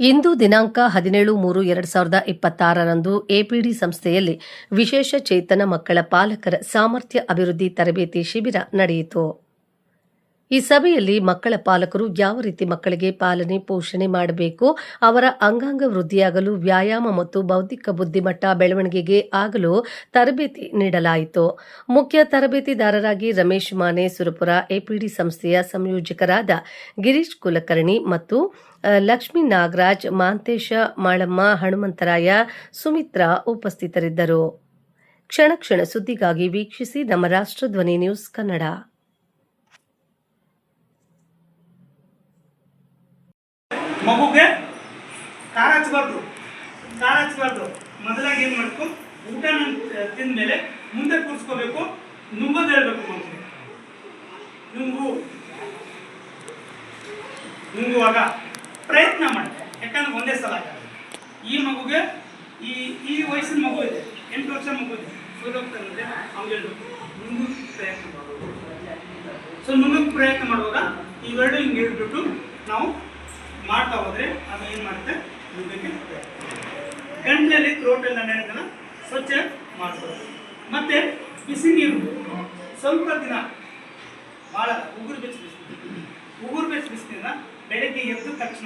ಇಂದು ದಿನಾಂಕ 17/3/2026ರಂದು ಎಪಿಡಿ ಸಂಸ್ಥೆಯಲ್ಲಿ ವಿಶೇಷ ಚೇತನ ಮಕ್ಕಳ ಪಾಲಕರ ಸಾಮರ್ಥ್ಯ ಅಭಿವೃದ್ಧಿ ತರಬೇತಿ ಶಿಬಿರ ನಡೆಯಿತು. ಈ ಸಭೆಯಲ್ಲಿ ಮಕ್ಕಳ ಪಾಲಕರು ಯಾವ ರೀತಿ ಮಕ್ಕಳಿಗೆ ಪಾಲನೆ ಪೋಷಣೆ ಮಾಡಬೇಕು, ಅವರ ಅಂಗಾಂಗ ವೃದ್ಧಿಯಾಗಲು ವ್ಯಾಯಾಮ ಮತ್ತು ಬೌದ್ಧಿಕ ಬುದ್ಧಿಮಟ್ಟ ಬೆಳವಣಿಗೆಗೆ ಆಗಲು ತರಬೇತಿ ನೀಡಲಾಯಿತು. ಮುಖ್ಯ ತರಬೇತಿದಾರರಾಗಿ ರಮೇಶ್ ಮಾನೆ ಸುರಪುರ, ಎಪಿಡಿ ಸಂಸ್ಥೆಯ ಸಂಯೋಜಕರಾದ ಗಿರೀಶ್ ಕುಲಕರ್ಣಿ ಮತ್ತು ಲಕ್ಷ್ಮೀ ನಾಗರಾಜ್, ಮಾಂತೇಶ ಮಾಳಮ್ಮ, ಹನುಮಂತರಾಯ, ಸುಮಿತ್ರಾ ಉಪಸ್ಥಿತರಿದ್ದರು. ಕ್ಷಣ ಕ್ಷಣ ಸುದ್ದಿಗಾಗಿ ವೀಕ್ಷಿಸಿ ನಮ್ಮ ರಾಷ್ಟ್ರಧ್ವನಿ ನ್ಯೂಸ್ ಕನ್ನಡ. ಮಗುಗೆ ಖಾರ ಹಚ್ಚಬಾರ್ದು. ಮೊದಲಾಗಿ ಏನು ಮಾಡಬೇಕು, ಊಟ ತಿಂದ ಮೇಲೆ ಮುಂದೆ ಕೂರಿಸ್ಕೋಬೇಕು, ನುಂಗೋದು ಹೇಳ್ಬೇಕು. ಮಗುಗೆ ನುಂಗುವಾಗ ಪ್ರಯತ್ನ ಮಾಡಿ, ಯಾಕಂದ್ರೆ ಒಂದೇ ಸಲ ಆಗಲ್ಲ. ಈ ಮಗುಗೆ ಈ ವಯಸ್ಸಿನ ಮಗು ಇದೆ, 8 ವರ್ಷ ಮಗು ಇದೆ, ಸೋಲೋಗ್ತಾರಂದ್ರೆ ಅವ್ಗೆ ನುಂಗು ಪ್ರಯತ್ನ ಮಾಡೋದು. ಸೊ ನುಂಗಕ್ಕೆ ಪ್ರಯತ್ನ ಮಾಡುವಾಗ ಇವೆರಡು ಹಿಂಗೆ ಹೇಳ್ಬಿಟ್ಟು ನಾವು ಮಾಡ್ತಾ ಹೋದ್ರೆ ಅದು ಏನು ಮಾಡುತ್ತೆ, ನುಂಗಕ್ಕೆ ಗಂಟಲಲ್ಲಿ ಥ್ರೋಟೆಲ್ಲ ನೆನೆದನ್ನ ಸ್ವಚ್ಛ ಮಾಡ್ಬೋದು. ಮತ್ತೆ ಬಿಸಿ ನೀರು ಸ್ವಲ್ಪ ದಿನ ಭಾಳ ಉಗುರು ಬೆಚ್ಚ ಬಿಸಿನೀರ ಬೆಳಗ್ಗೆ ಎದ್ದು ತಕ್ಷಣ